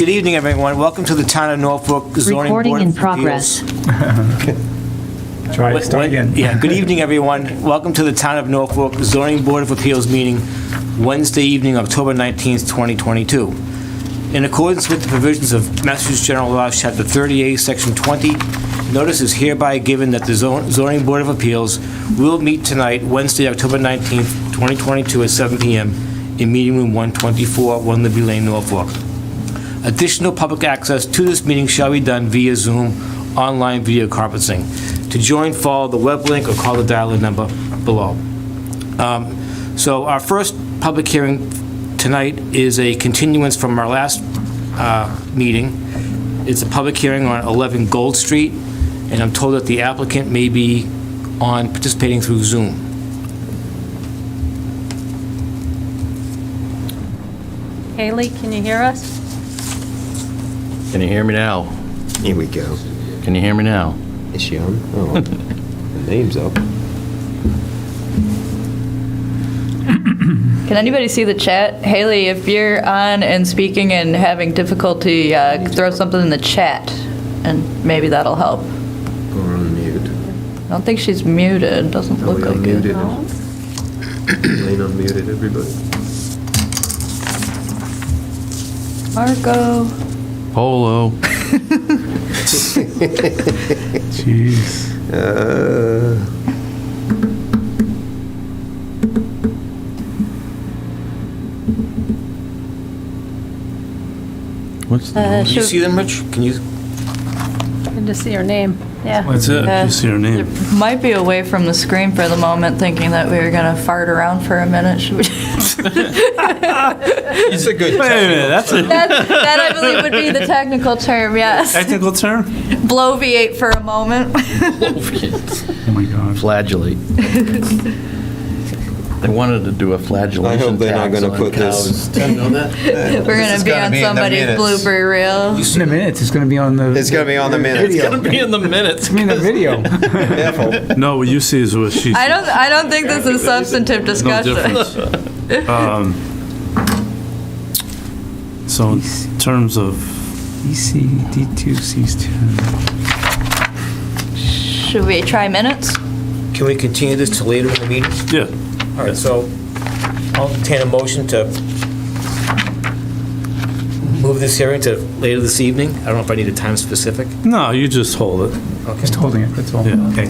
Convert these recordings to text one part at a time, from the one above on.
Good evening, everyone. Welcome to the Town of Norfolk Zoning Board Recording in of progress. Appeals. Try it, start again. Yeah, good evening, everyone. Welcome to the Town of Norfolk Zoning Board of Appeals meeting, Wednesday evening, October 19th, 2022. In accordance with the provisions of Massachusetts General Laws, Chapter 38, Section 20, notice is hereby given that the Zoning Board of Appeals will meet tonight, Wednesday, October 19th, 2022, at 7 p.m. in Meeting Room 124, 1 Liberty Lane, Norfolk. Additional public access to this meeting shall be done via Zoom online video conferencing. To join, follow the web link or call the dial-in number below. So our first public hearing tonight is a continuance from our last meeting. It's a public hearing on 11 Gold Street, and I'm told that the applicant may be participating through Zoom. Haley, can you hear us? Can you hear me now? Here we go. Can you hear me now? Is she on? Oh, the name's up. Can anybody see the chat? Haley, if you're on and speaking and having difficulty, throw something in the chat, and maybe that'll help. Or unmute. I don't think she's muted. Doesn't Are look we like unmuted? it. Lane unmuted, everybody. Marco. Polo. Jeez. What's the Can you see them, Rich? Can you? Good to see your name. Yeah. That's it, just your name. Might be away from the screen for the moment, thinking that we were gonna fart around for a minute. Should we? It's a good Wait a minute, that's a that I believe would be the technical term. Yes. technical term? Bloviate for a moment. Oh my God. Flagellate. They wanted to do a flagellation I hope they're not tax gonna on put cows. this- Didn't know that? We're gonna be on somebody's blooper reel. In a minute, it's gonna be on the. It's gonna be on the minutes. Video. It's gonna be in the minutes. I mean, the video. Careful. No, what you see is what she sees. I don't think this is substantive No discussion. difference. So in terms of EC, D2, C10. Should we try minutes? Can we continue this to later in the meeting? Yeah. All right, so I'll entertain a motion to move this hearing to later this evening. I don't know if I need a time specific. No, you just hold it. Okay. Just holding it, that's all. Yeah. Okay.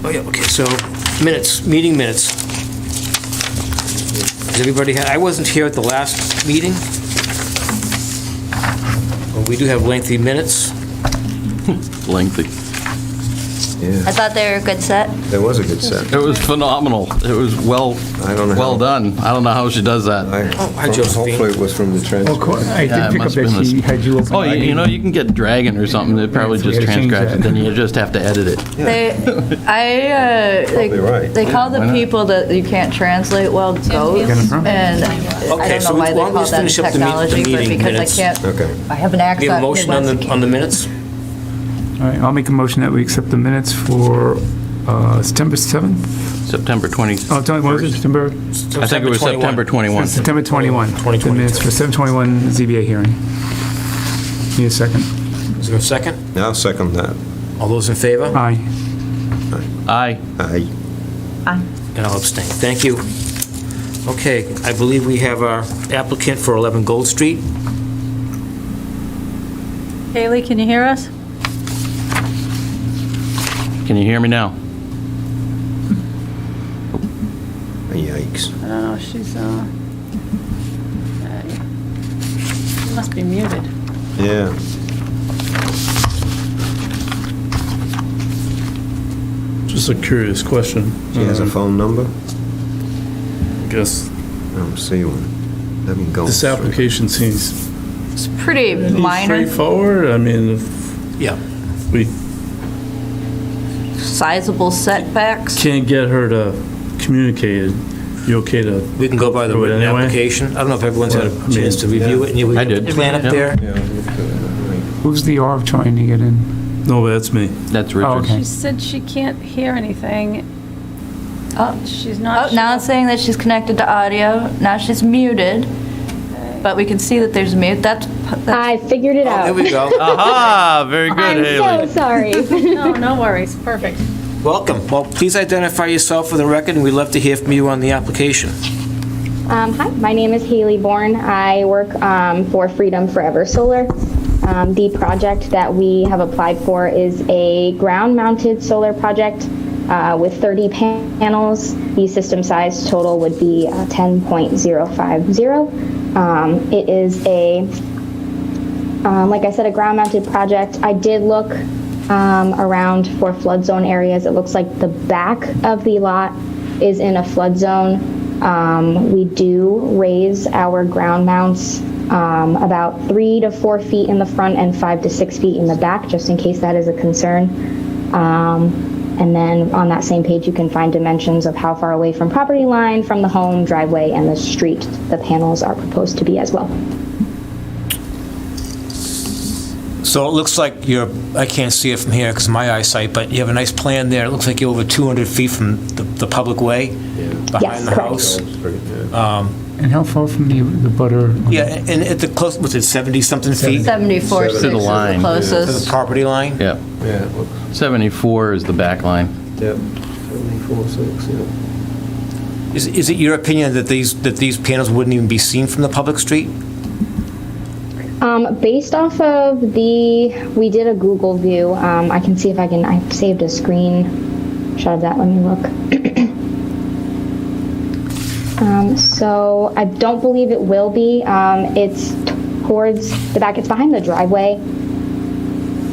Oh, yeah, okay, so minutes, meeting minutes. Has everybody had, I wasn't here at the last meeting. Well, we do have lengthy minutes. Lengthy. I Yeah, thought they were a good set. that was a good set. It was phenomenal. It was well I don't know. well done. I don't know how she does that. Hi, Josephine. Hopefully it was from the Well, of course, transcript. I Yeah, did it pick up must that have been she had you open. Oh, you know, you can get Dragon or something. It probably Yeah, so we just had to change transcribes it. that. Then you just have to edit it. Probably right. They call the why not? people that you can't translate well ghosts, and I Okay, don't so know why they why don't we call that finish up the technology, but meeting because minutes? I can't, Okay. I have an We accent. have a motion on the minutes? All right, I'll make a motion that we accept the minutes for September 7th? September 20. Oh, what was it, September? I think it was September 21. September 21. 2022. The minutes for 7/21 ZBA hearing. Need a second? Is there a second? I'll second that. All those in favor? Aye. Aye. Aye. And I'll abstain. Thank you. Okay, I believe we have our applicant for 11 Gold Street. Haley, can you hear us? Can you hear me now? Yikes. I don't know, she must be muted. Yeah. Just a curious question. She has a phone number? I guess I don't see one. Let me go. this application seems It's pretty minor, straightforward. I mean, if Yeah. we sizable setbacks. can't get her to communicate, you okay to? We can go by the Do it written anyway? application. I don't know if everyone's had a Well, I chance to mean, review it. And you I have did. the plan up Yeah. there? Yeah, I looked at it. Who's the R trying to get in? No, that's me. That's Oh, Richard. okay. She said she can't hear anything. She's Oh, not. now it's saying that she's connected to audio. Now she's muted. But we can see that there's a mute. I figured it Oh, there out. we go. Aha, very good, I'm Haley. so sorry. No, no worries. Perfect. Welcome. Well, please identify yourself for the record, and we'd love to hear from you on the application. Hi, my name is Haley Bourne. I work for Freedom Forever Solar. The project that we have applied for is a ground-mounted solar project with 30 panels. The system size total would be 10.050. It is like I said, a ground-mounted project. I did look around for flood zone areas. It looks like the back of the lot is in a flood zone. We do raise our ground mounts about 3 to 4 feet in the front and 5 to 6 feet in the back, just in case that is a concern. And then on that same page, you can find dimensions of how far away from property line, from the home, driveway, and the street the panels are proposed to be as well. So it looks like I can't see it from here because of my eyesight, but you have a nice plan there. It looks like you're over 200 feet from the public way behind Yes, the correct. house. And how far from the butter? Yeah, and at the close, was it 70-something feet 74, 6 To the is line. the to the closest. property line? Yeah, Yeah, look, 74 is the back line. yep, 74.6, yeah. Is it your opinion that these panels wouldn't even be seen from the public street? Based off of we did a Google view. I can see if I saved a screenshot of that. Let me look. So I don't believe it will be. It's towards the back. It's behind the driveway.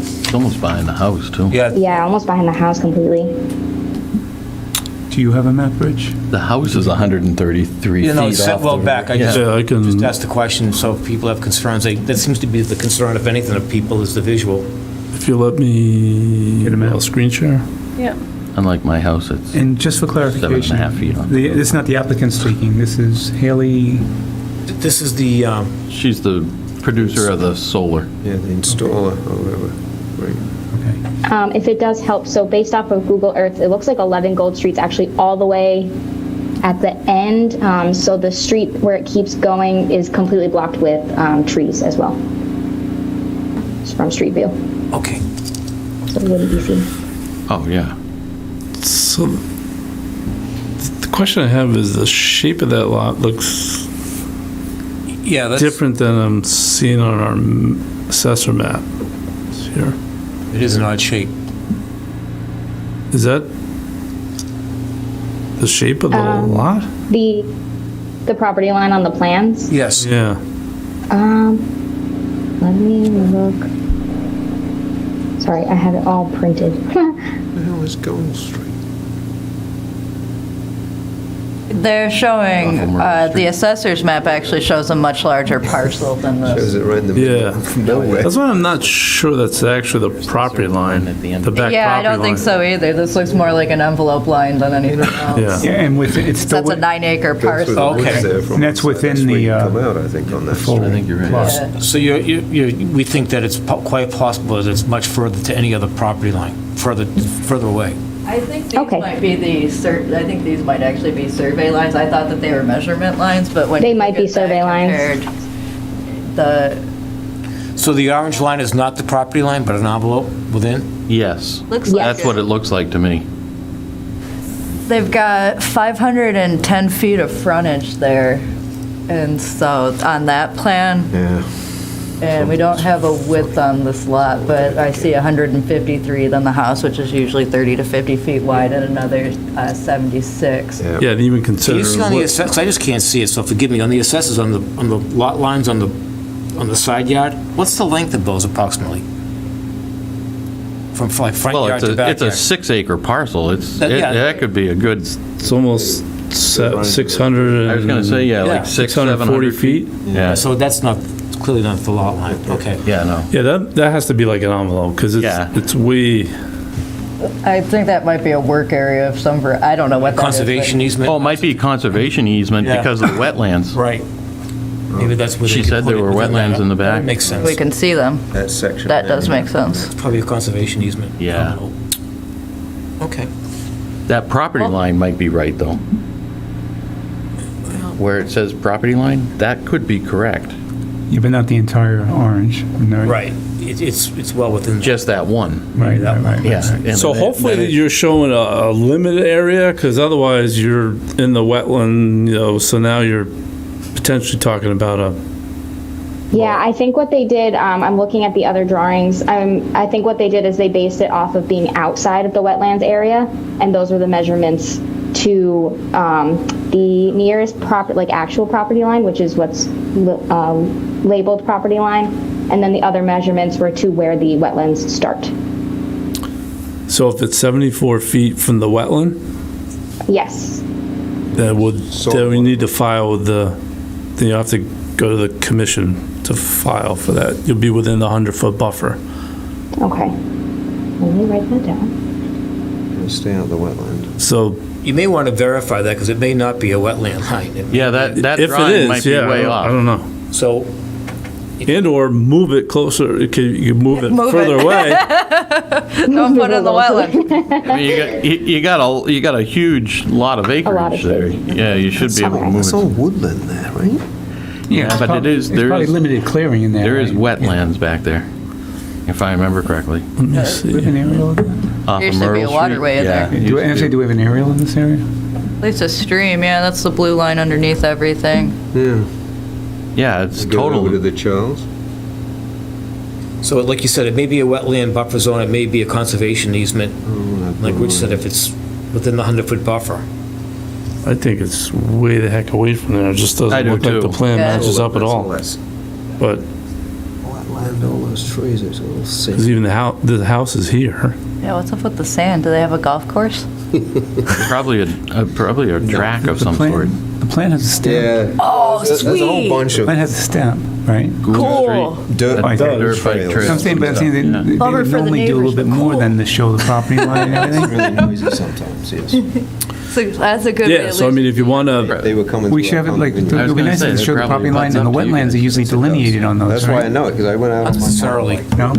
It's almost behind the house, too. Yeah, almost behind the house completely. Do you have a map, Rich? The house is 133 You know, feet it's off well the- back. I Yeah. just Yeah, I can- just asked the question, so if people have concerns, that seems to be the concern, if anything, of people, is the visual. If you let me, Get 'em out. I'll screen share. Yeah. Unlike my house, it's And just for clarification, 7.5 feet on. this is not the applicant speaking, this is Haley. This is the, She's the producer of the solar. Yeah, the installer or whatever. Right. Okay. If it does help, so based off of Google Earth, it looks like 11 Gold Street's actually all the way at the end. So the street where it keeps going is completely blocked with trees as well. Just from street view, okay. so it wouldn't be seen. Oh, yeah. So the question I have is the shape of that lot looks Yeah, that's, different than I'm seeing on our assessor map. It's here. it is an odd shape. Is that the shape of the lot? The property line on the plans. Yes. Yeah. Let me look. Sorry, I have it all printed. Where the hell is Gold Street? They're showing, Off of Murray Street. the assessor's map actually shows a much larger parcel than Shows this. it right in the Yeah. middle of nowhere. That's why I'm not sure that's actually the property line, At the end. the back property line. Yeah, I don't think so either. This looks more like an envelope line than anything else. Yeah. Yeah, and it's still, That's a 9-acre parcel. Okay. And that's within the, Come out, I think, on that. full I think you're right. lot. Yeah. So we think that it's quite possible that it's much further to any other property line, further away. I think these Okay. might be I think these might actually be survey lines. I thought that they were measurement lines, but when They you might look be at that survey lines. compared, So the orange line is not the property line, but an envelope within? Yes. looks like That's what it looks like to me. they've got 510 feet of frontage there. And so on that plan, Yeah. and we don't have a width on this lot, but I see 153 than the house, which is usually 30 to 50 feet wide, and another 76. Yeah. Yeah, and even Can consider, you see on the assess, I just can't see it, so forgive me, on the assessors, on the lot lines on the side yard, what's the length of those approximately? From like front Well, yard to it's back a yard? 6-acre parcel. Yeah. That could be a good, it's almost 600 I was going to say, yeah, Yeah. like 640 640 feet. Yeah. So that's not, clearly not the lot line, okay. Yeah, no. Yeah, that has to be like an envelope, because Yeah. it's way, I think that might be a work area of some, I don't know what that is. but- Conservation easement? Oh, it might be conservation easement Yeah. because of the wetlands. Right. Maybe that's where they She could said put there it were within wetlands that. in the back. That makes sense. We can see them. That section. That there. does make sense. Probably a conservation easement. Yeah. Okay. That property line might be right, though. Where it says property line, that could be correct. Yeah, but not the entire orange. No. Right. It's well within. Just that one. Right, right. Yeah. and So then- hopefully then it- you're showing a limited area, because otherwise you're in the wetland, so now you're potentially talking about a, Yeah, I think what they did, I'm looking at the other drawings. I think what they did is they based it off of being outside of the wetlands area, and those were the measurements to the nearest actual property line, which is what's labeled property line, and then the other measurements were to where the wetlands start. so if it's 74 feet from the wetland, Yes. then we need to file with then you have to go to the commission to file for that. You'll be within the 100-foot buffer. Okay. Let me write that down. Stay out of the wetland. So You may want to verify that because it may not be a wetland line. Yeah, that if it drawing might is, be yeah, way I off. don't know. So, And/or move it closer, you can move it Move further it. away. Don't put it in the wetland. I mean, you got a huge lot of lot acreage of there. acreage. Yeah, you should be able to move That's all it. woodland there, right? Yeah, it's but prob- it is- There's there probably is- limited clearing in there. There is right? wetlands back there, if I remember correctly. Let me see. Do we have an aerial of that? Off of Used to be a Myrtle Street. waterway in Yeah, there. it Do used to be. we have an aerial in this area? At least a stream, yeah, that's the blue line underneath everything. Yeah. Yeah, it's Go over to total. the Charles. so like you said, it may be a wetland buffer zone, it may be a conservation easement. Like Rich said, if it's within the 100-foot buffer. I think it's way the heck away from there. It just I doesn't do look like the too. plan Yeah. matches up at all. Less But, wetland, all those trees, it's all because safe. even the house is here. Yeah, what's up with the sand? Do they have a golf course? Probably a track of The some plan- sort. The plan has a stamp. Yeah. Oh, There's a whole sweet. bunch The of plan has a stamp, right? Cool. dirt, It does. dirt Bike trails. trails. I'm saying, but I'm saying Yeah. they Bummer would for the normally do a little neighbors, bit but more cool. than to show the property line and It's everything. really noisy sometimes, yes. So that's a good way Yeah, at so I least- mean, if you want to, They were coming. We through should our have it like, condominium. it would be gonna nice say, to that show the probably property line butts and the up to you wetlands guys. are usually delineated on those, That's why I right? know it, because I went out on my. Necessarily. No?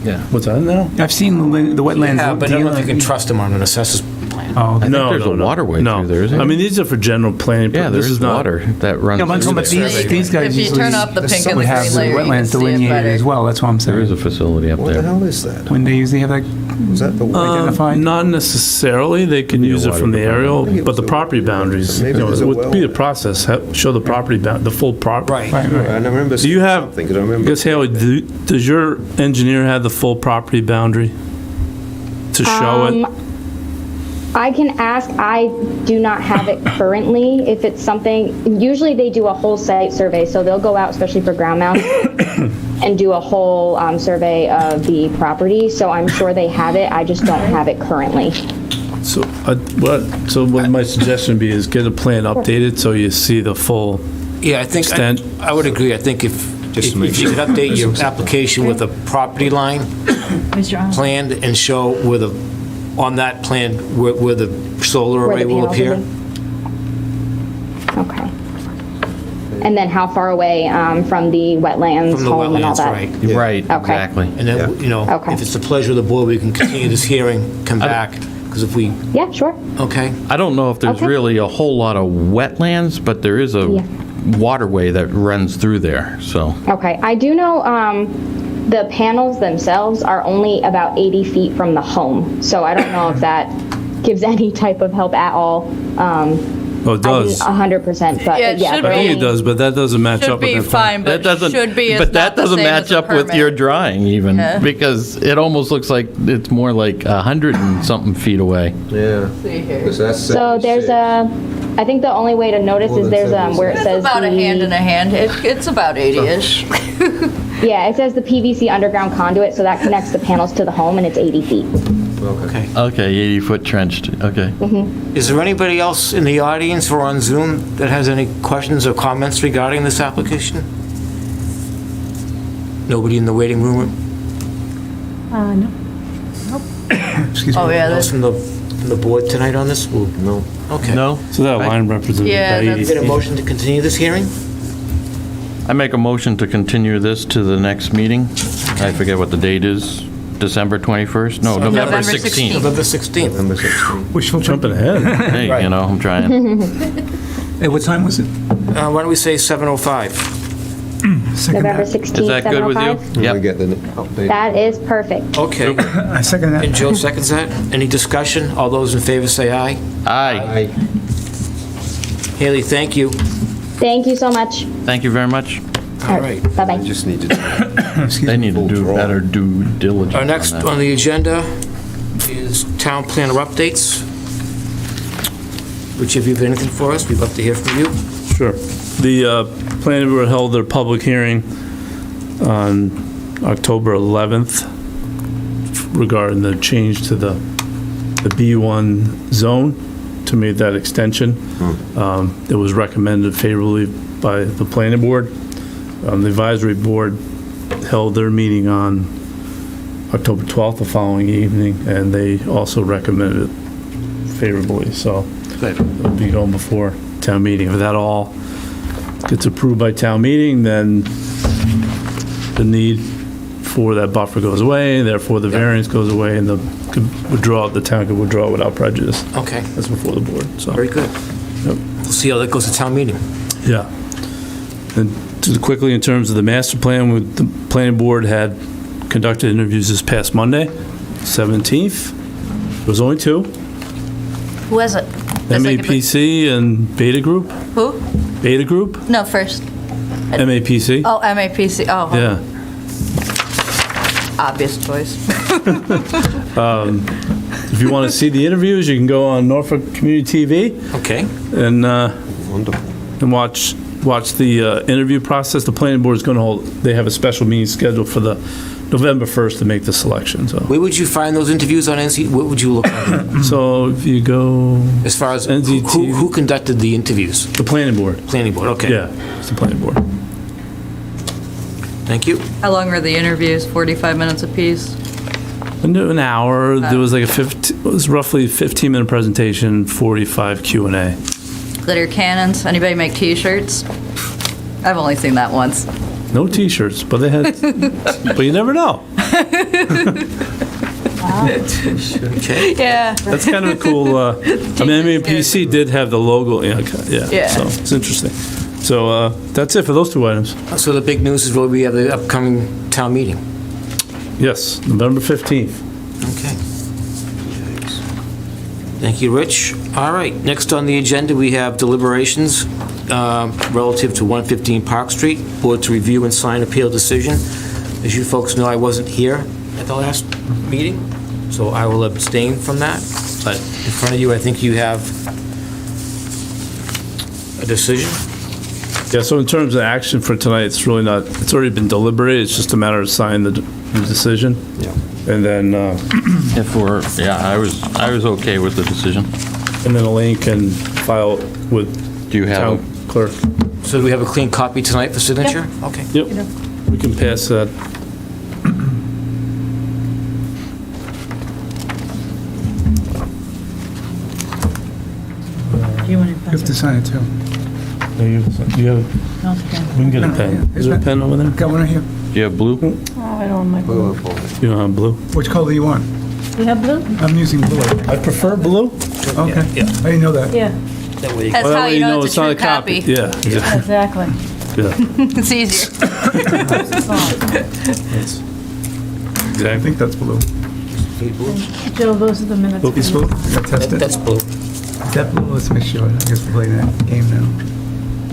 Yeah. what's that now? I've seen the wetlands. Yeah, but I don't know if you can trust them on an assessor's plan. Oh, I okay. think No, there's no, a no. waterway No. through there, isn't I there? mean, these are for general planning. Yeah, but there this is not- water that runs Yeah, but I'm through talking about there. these guys If you usually turn off the pink and the would have green the light, you can wetlands see it delineated better. as well, that's what I'm There is a saying. facility up What the there. hell is that? When they usually have that Was that the identified? Not necessarily. They can use it from the aerial, think it but was the a- property boundaries, maybe you know, it was a it would be well. the process. Show the property the full property. Right. Right, right. I remember Do you seeing have? something, 'cause I I remember. guess Haley, does your engineer have the full property boundary to show it? I can ask, I do not have it currently. If it's something, usually they do a whole site survey, so they'll go out, especially for ground mount, and do a whole survey of the property, so I'm sure they have it, I just don't have it currently. So what my suggestion would be is get a plan updated so you see the full. Yeah, I think, Extent. I would agree. I think if you could update your application with a property line planned and show where the, on that plan, where the solar Where array the will panels appear. will be. Okay. And then how far away from the wetlands, From the home and all wetlands, that? right. Right, Okay. exactly. And then, you know, Okay. if it's the pleasure of the board, we can continue this hearing, come back, because if we, Yeah, sure. okay? I don't know if there's Okay. really a whole lot of wetlands, but there is a Yeah. waterway that runs through there, so. Okay, I do know the panels themselves are only about 80 feet from the home, so I don't know if that gives any type of help at all. Oh, it does. 100%, but Yeah, it should I think be. it does, but that doesn't match Should up with be the plan. fine, but should be is But that not the doesn't same match as a up with your permit. drawing even, Yeah. because it almost looks like it's more like 100 and something feet away. Yeah. See here. 'Cause that's So there's 76. I think the only way to notice More is than there's 76. where it It's says about a hand in a hand. It's about 80-ish. yeah, it says the PVC underground conduit, so that connects the panels to the home, and it's 80 feet. Okay. Okay, 80-foot trenched, okay. Is there anybody else in the audience or on Zoom that has any questions or comments regarding this application? Nobody in the waiting room? No. Excuse me. Oh, yeah, Else that's, from the board tonight on this? No. Okay. No? So that line represents Yeah, about 80 that's- Get a feet. motion to continue this hearing? I make a motion to continue this to the next meeting. I forget what the date is. December 21st? No, November November 16th. November 16th. Number 16. Wishful Jumping thinking. ahead. Hey, you know, I'm trying. Hey, what time was it? Why don't we say 7:05? Second November that. 16th, Is that good with you? 7:05? We Yep. get the update. That is perfect. Okay. I second And that. Joe seconds that. Any discussion? All those in favor say aye. Aye. Haley, thank you. Thank you so much. Thank you very much. All right. I Bye-bye. just need to, They need to do draw. better due diligence Our next on that. on the agenda is town planner updates. Which, if you have anything for us, we'd love to hear from you. Sure. The planning board held their public hearing on October 11th regarding the change to the B1 zone to make that extension. It was recommended favorably by the planning board. The advisory board held their meeting on October 12th, the following evening, and they also recommended it favorably, so it'll be going before town meeting. If that all gets approved by town meeting, then the need for that buffer goes away, therefore the variance goes away, and the town could withdraw without prejudice. Okay, That's before the board, so. very good. Yep. We'll see how that goes to town meeting. Yeah. And just quickly, in terms of the master plan, the planning board had conducted interviews this past Monday, 17th. There was only two, Who was it? That's like a big- MAPC and Beta Group. Who? Beta Group, No, first. MAPC. Oh, MAPC. Oh, Yeah. obvious choice. If you want to see the interviews, you can go on Norfolk Community TV Okay. and wonderful. and watch the interview process. The planning board is going to hold, they have a special meeting scheduled for the November 1st to make the selection, so. Where would you find those interviews on NC? What would you look at? So if you go, As far as NZT. who conducted the interviews? the planning board, Planning board, okay. yeah, it's the planning board. Thank you. How long were the interviews? 45 minutes apiece? An hour, there was like it was roughly 15-minute presentation, 45 Q&A. Glitter cannons? Anybody make T-shirts? I've only seen that once. No T-shirts, but they had, but you never know. Okay. Yeah. That's kind of a cool, I mean, MAPC did have the logo, yeah, Yeah. so it's interesting. So that's it for those two items. So the big news is where we have the upcoming town meeting. Yes, November 15th. Okay. Thank you, Rich. All right, next on the agenda, we have deliberations relative to 115 Park Street, board to review and sign appeal decision. As you folks know, I wasn't here at the last meeting, so I will abstain from that. But in front of you, I think you have a decision. Yeah, so in terms of action for tonight, it's really not, it's already been deliberated, it's just a matter of signing the decision. Yeah. And then, I was okay with the decision. Elaine can file with Do you have, town clerk. So do we have a clean copy tonight for signature? Okay. Yep, we can pass that. Do you want You have to sign it too. You have, No, it's okay. we can get a pen. Is there a pen over there? Got one right here. do you have blue? Oh, I don't like blue. You don't have blue? Which color do you want? You have blue? I'm using blue. I prefer blue. Okay. Yeah. I didn't know that. Yeah, That way you That's Well, that how way you know it's a not true copy. Yeah, exactly. yeah, It's easier. I exactly. think that's blue. need blue. Joe, those are the minutes. for It's you. blue? I gotta test it. That's blue. Is that blue? Let's make sure. I guess we're playing that game now.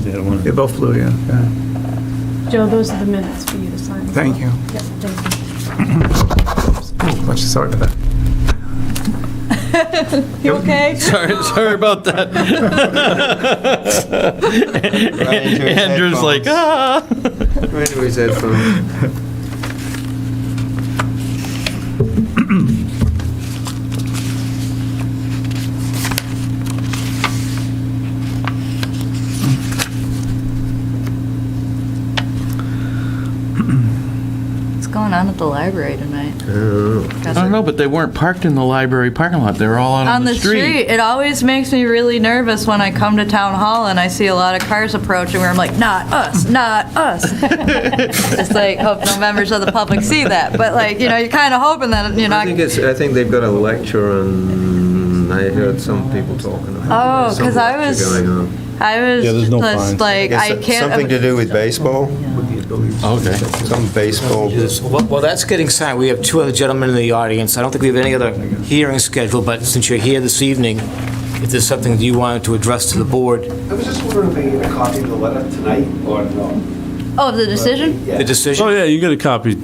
Yeah, one. They're both blue, yeah. Joe, those are the minutes for you to sign. as Thank well. you. Yep, thank you. Much sorry for that. You okay? Sorry about that. Right into his Andrew's like, headphones. ah. Right into his headphones. It's going on at the library tonight? I don't know, but they weren't parked in the library parking lot. They were all out On the street. It always makes me really nervous when I come to town hall and I see a lot of cars approaching where I'm like, not us, not us. Just like, hope no members of the public see that. But like, you know, you're kind of hoping that you're not. I think they've got a lecture and I heard some people talking about. Oh, some 'cause I lecture was- going on. I was Yeah, there's no just fines. like, I can't. Something to do with baseball? Okay. Some baseball. Well, that's getting signed. We have two other gentlemen in the audience. I don't think we have any other hearings scheduled, but since you're here this evening, if there's something that you wanted to address to the board, I was just wondering if I could get a copy of the letter tonight or no? Oh, the decision? the Oh, decision. yeah, you get a copy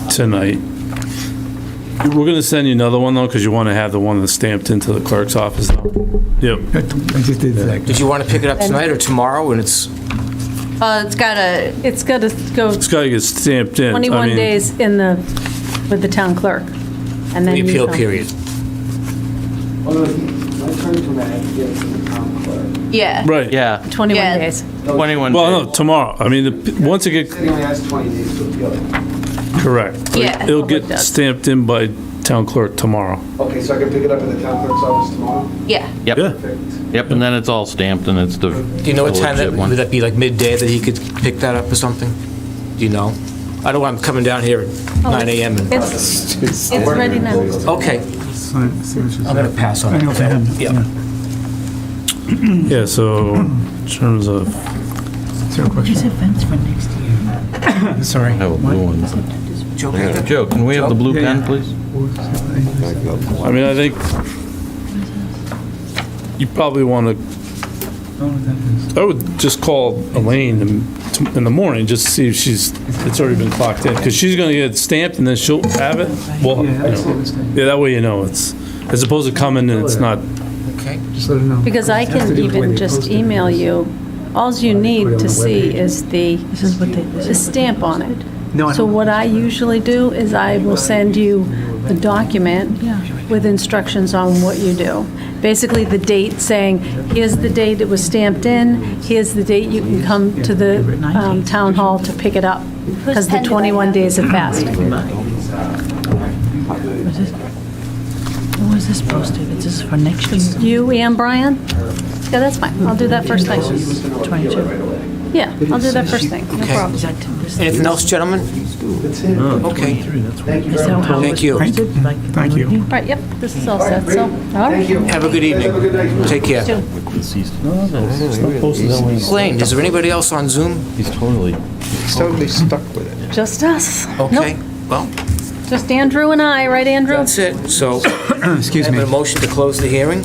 tonight. We're gonna send you another one though, because you want to have the one that's stamped into the clerk's office now. Yep. I just did that. Did you want to pick it up tonight or tomorrow when it's, It's got a, It's got to go It's gotta get stamped in. I 21 mean, days with the town clerk. And then the you appeal come. period? Oh, no, my turn to I have to get it to the town clerk. yeah. Right. Yeah, 21 Yeah. days. 21 Well, days. no, tomorrow. I mean, once it He only has 20 days to appeal it. correct. Yeah. It'll Public get does. stamped in by town clerk tomorrow. Okay, so I can pick it up at the town clerk's office tomorrow? Yeah. Yep, Yeah. Perfect. yep, and then it's all stamped and it's the. Do you know what time that, legit one. would that be like midday that he could pick that up or something? Do you know? I don't want him coming down here at 9 AM and, It's ready now. okay, Sign- signatures. I'm going to pass on I know for him, that. yeah. Yeah, so in terms of, Is there a question? Sorry. Oh, blue one. Joe, pick it Joe, can we have the blue Yeah, pen, yeah. please? I mean, I think you probably want to, Oh, that is. I would just call Elaine in the morning, just to see if it's already been clocked in, because she's gonna get it stamped and then she'll have it. Well, Yeah, I see what it's saying. yeah, that way you know it's, as opposed to coming and it's not. Okay. Just let her know. Because I It has to can do with the way even they just post it. email you, alls you need Put it to on the see webpage. is the stamp on it. No, I So don't- what I usually do is I will send you the document with instructions on what you do. Basically, the date saying, here's the date it was stamped in, here's the date you can come to the town hall to pick it up, because the 21 days have passed. When was this posted? Is this for next year? You and Brian? Yeah, that's fine. I'll do that first thing. 22? Yeah, I'll do that first thing. No Okay. problem. Anything else, gentlemen? Okay, Is that how it Thank was you. posted? Like, Thank you. All right, yep, this is all set, so, all right. have a good evening. Take care. Elaine, is there anybody else on Zoom? He's totally. He's totally stuck with it. Just us. Okay, well, Just Andrew and I, right, Andrew? that's it. So, Excuse I have me. a motion to close the hearing.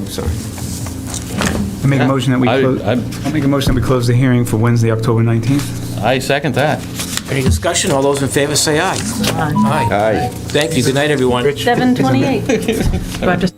Sorry. I make a motion that we I- close, I- I'll make a motion that we close the hearing for Wednesday, October 19th. I second that. Any discussion? All those in favor say aye. Aye. Aye. Thank you. Good night, everyone. 7:28. do I have to